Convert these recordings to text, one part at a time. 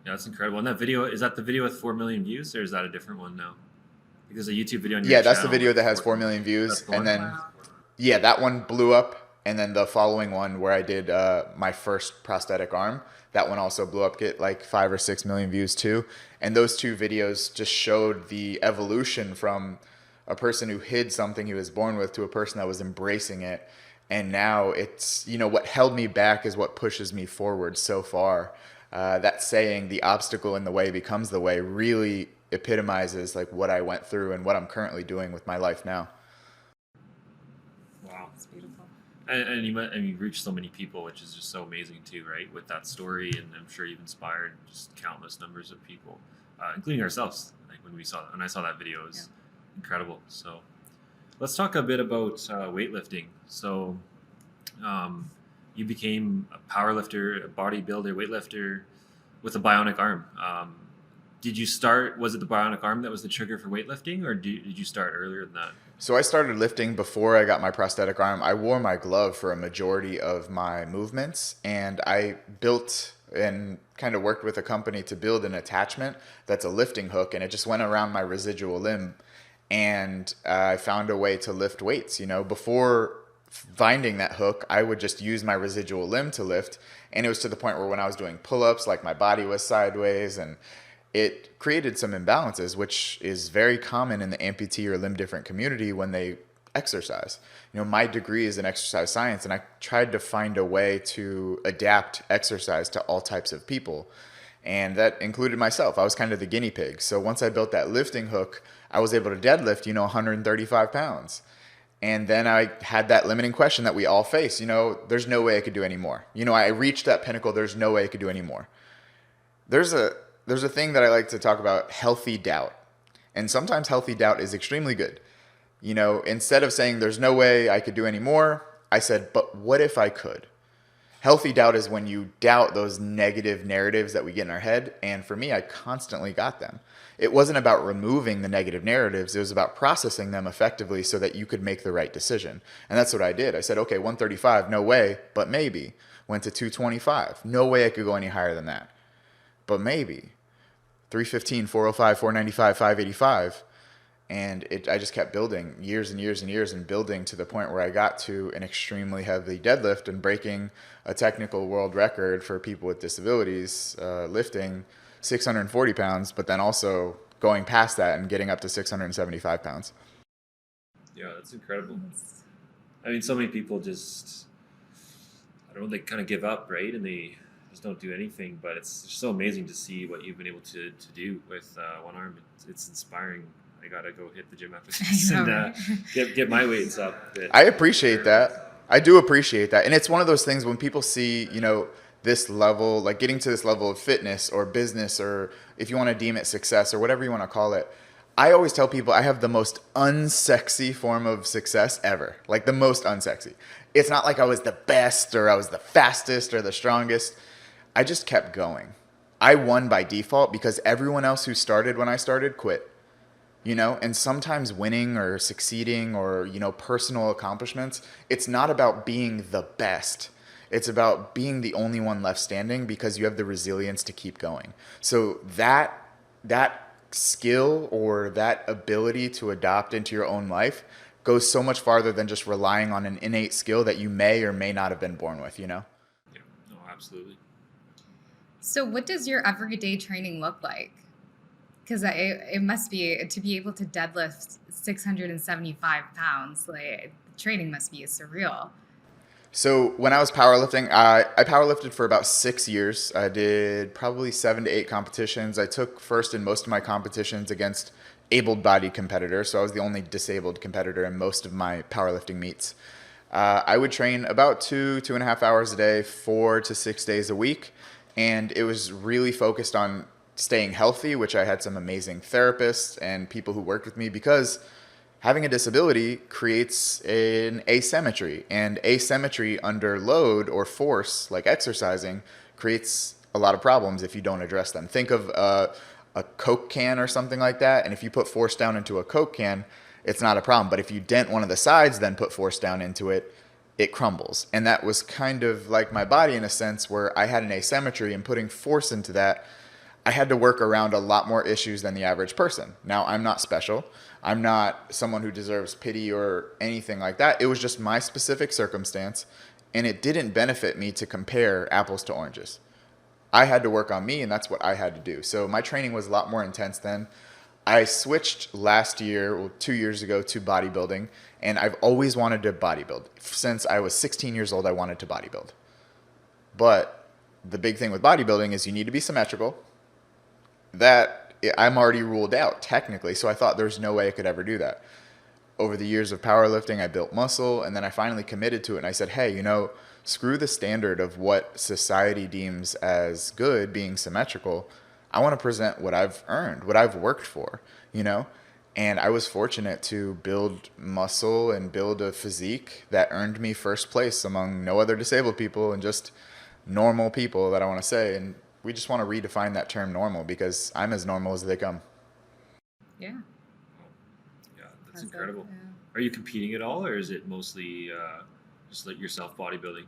Yeah, that's incredible. And that video, is that the video with 4 million views, or is that a different one now? Because a YouTube video on your Yeah, that's the channel video with that has 4 4 million. million That's views. the And one? then, Wow. yeah, that one blew up. And then the following one where I did my first prosthetic arm, that one also blew up, get like 5 or 6 million views too. And those two videos just showed the evolution from a person who hid something he was born with to a person that was embracing it. And now it's, what held me back is what pushes me forward so far. That saying, the obstacle in the way becomes the way, really epitomizes like what I went through and what I'm currently doing with my life now. Wow. It's beautiful. And you reached so many people, which is just so amazing too, right? With that story, and I'm sure you've inspired just countless numbers of people, including ourselves. Like when I saw that video, it Yeah. was incredible. So let's talk a bit about weightlifting. So um, you became a power lifter, a bodybuilder, weightlifter with a bionic arm. Did you start? Was it the bionic arm that was the trigger for weightlifting, or did you start earlier than that? So I started lifting before I got my prosthetic arm. I wore my glove for a majority of my movements, and I built and kind of worked with a company to build an attachment that's a lifting hook, and it just went around my residual limb. And I found a way to lift weights. Before finding that hook, I would just use my residual limb to lift, and it was to the point where when I was doing pull-ups, like my body was sideways, and it created some imbalances, which is very common in the amputee or limb different community when they exercise. My degree is in exercise science, and I tried to find a way to adapt exercise to all types of people. And that included myself. I was kind of the guinea pig. So once I built that lifting hook, I was able to deadlift, 135 pounds. And then I had that limiting question that we all face. There's no way I could do any more. I reached that pinnacle. There's no way I could do any more. There's a there's a thing that I like to talk about, healthy doubt. And sometimes healthy doubt is extremely good. Instead of saying there's no way I could do any more, I said, but what if I could? Healthy doubt is when you doubt those negative narratives that we get in our head. And for me, I constantly got them. It wasn't about removing the negative narratives. It was about processing them effectively so that you could make the right decision. And that's what I did. I said, okay, 135, no way, but maybe. Went to 225. No way I could go any higher than that, but maybe. 315, 405, 495, 585. And I just kept building years and years and years and building to the point where I got to an extremely heavy deadlift and breaking a technical world record for people with disabilities, lifting 640 pounds, but then also going past that and getting up to 675 pounds. Yeah, that's incredible. I mean, so many people just, I don't know, they kind of give up, right? And they just don't do anything. But it's just so amazing to see what you've been able to do with one arm. It's inspiring. I gotta go hit the gym after this I know, and right? get my weights up. I appreciate that. I do appreciate that. And it's one of those things when people see, this level, like getting to this level of fitness or business, or if you want to deem it success or whatever you want to call it, I always tell people I have the most unsexy form of success ever. Like the most unsexy. It's not like I was the best or I was the fastest or the strongest. I just kept going. I won by default because everyone else who started when I started quit. And sometimes winning or succeeding or, personal accomplishments, it's not about being the best. It's about being the only one left standing because you have the resilience to keep going. So that skill or that ability to adopt into your own life goes so much farther than just relying on an innate skill that you may or may not have been born with. Yeah, no, absolutely. So what does your everyday training look like? Because it must be, to be able to deadlift 675 pounds, like training must be surreal. So when I was powerlifting, I powerlifted for about 6 years. I did probably 7 to 8 competitions. I took first in most of my competitions against able-bodied competitors, so I was the only disabled competitor in most of my powerlifting meets. I would train about 2.5 hours a day, 4 to 6 days a week, and it was really focused on staying healthy, which I had some amazing therapists and people who worked with me because having a disability creates an asymmetry, and asymmetry under load or force, like exercising, creates a lot of problems if you don't address them. Think of a Coke can or something like that, and if you put force down into a Coke can, it's not a problem. But if you dent one of the sides, then put force down into it, it crumbles. And that was kind of like my body in a sense, where I had an asymmetry, and putting force into that, I had to work around a lot more issues than the average person. Now, I'm not special. I'm not someone who deserves pity or anything like that. It was just my specific circumstance, and it didn't benefit me to compare apples to oranges. I had to work on me, and that's what I had to do. So my training was a lot more intense then. I switched last year, well, 2 years ago, to bodybuilding, and I've always wanted to bodybuild. Since I was 16 years old, I wanted to bodybuild. But the big thing with bodybuilding is you need to be symmetrical. That I'm already ruled out technically, so I thought there's no way I could ever do that. Over the years of powerlifting, I built muscle, and then I finally committed to it, and I said, hey, screw the standard of what society deems as good being symmetrical. I want to present what I've earned, what I've worked for, And I was fortunate to build muscle and build a physique that earned me first place among no other disabled people and just normal people that I want to say. And we just want to redefine that term normal because I'm as normal as they come. Yeah. Yeah, that's incredible. Yeah. Are you competing at all, or is it mostly just like yourself bodybuilding?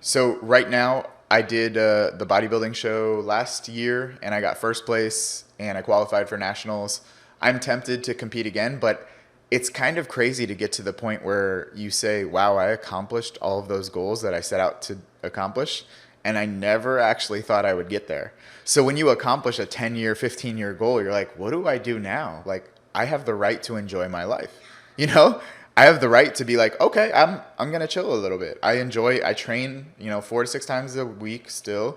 So right now, I did the bodybuilding show last year, and I got first place, and I qualified for nationals. I'm tempted to compete again, but it's kind of crazy to get to the point where you say, wow, I accomplished all of those goals that I set out to accomplish, and I never actually thought I would get there. So when you accomplish a 10-year, 15-year goal, you're like, what do I do now? Like, I have the right to enjoy my life, I have the right to be like, okay, I'm going to chill a little bit. I train, 4 to 6 times a week still.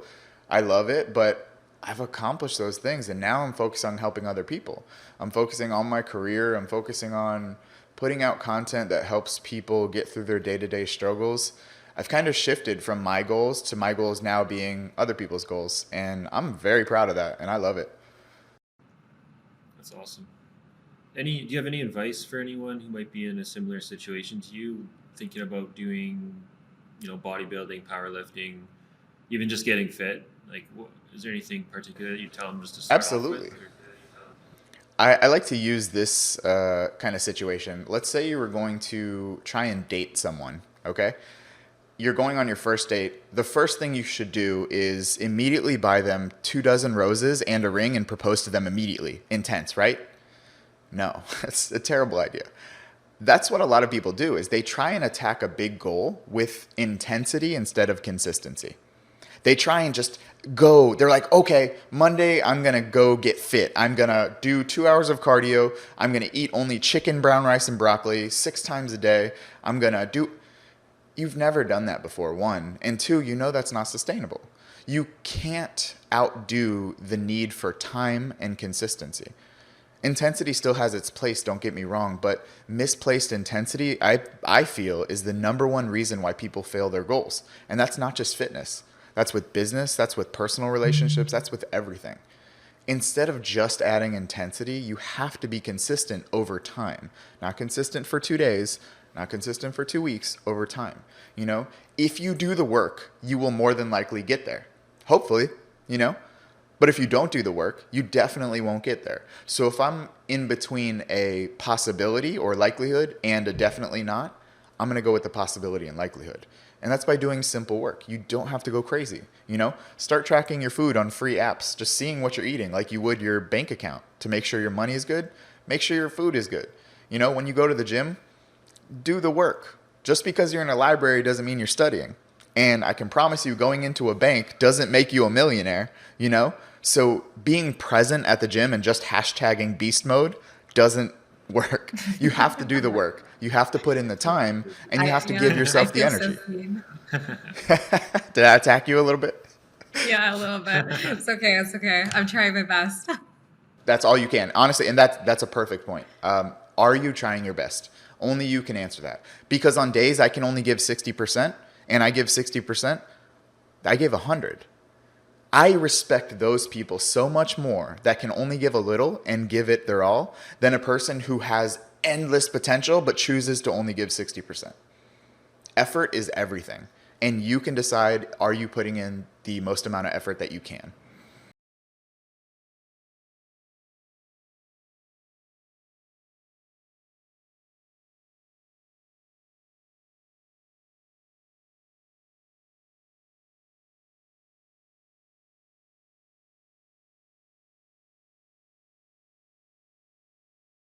I love it, but I've accomplished those things, and now I'm focused on helping other people. I'm focusing on my career. I'm focusing on putting out content that helps people get through their day-to-day struggles. I've kind of shifted from my goals to my goals now being other people's goals, and I'm very proud of that, and I love it. That's awesome. Do you have any advice for anyone who might be in a similar situation to you, thinking about doing, bodybuilding, powerlifting, even just getting fit? Like, is there anything particular that you tell them just to start Absolutely. off with? I like to use this kind of situation. Let's say you were going to try and date someone, okay? You're going on your first date. The first thing you should do is immediately buy them 24 roses and a ring and propose to them immediately. Intense, right? No, that's a terrible idea. That's what a lot of people do, is they try and attack a big goal with intensity instead of consistency. They try and just go. They're like, okay, Monday, I'm going to go get fit. I'm going to do 2 hours of cardio. I'm going to eat only chicken, brown rice, and broccoli 6 times a day. I'm going to do... You've never done that before, 1. And 2, that's not sustainable. You can't outdo the need for time and consistency. Intensity still has its place, don't get me wrong, but misplaced intensity, I feel, is the number one reason why people fail their goals. And that's not just fitness. That's with business, that's with personal relationships, that's with everything. Instead of just adding intensity, you have to be consistent over time. Not consistent for 2 days, not consistent for 2 weeks, over time. If you do the work, you will more than likely get there. Hopefully, But if you don't do the work, you definitely won't get there. So if I'm in between a possibility or likelihood and a definitely not, I'm going to go with the possibility and likelihood. And that's by doing simple work. You don't have to go crazy. Start tracking your food on free apps, just seeing what you're eating like you would your bank account to make sure your money is good. Make sure your food is good. When you go to the gym, do the work. Just because you're in a library doesn't mean you're studying. And I can promise you going into a bank doesn't make you a millionaire, So being present at the gym and just hashtagging beast mode doesn't work. You have to do the work. You have to put in the time, and you have to give yourself the energy. So did I attack you a little bit? Yeah, a little bit. It's okay. I'm trying my best. That's all you can, honestly, and that's a perfect point. Are you trying your best? Only you can answer that. Because on days I can only give 60%, and I give 60%, I give 100. I respect those people so much more that can only give a little and give it their all than a person who has endless potential but chooses to only give 60%. Effort is everything. And you can decide, are you putting in the most amount of effort that you can?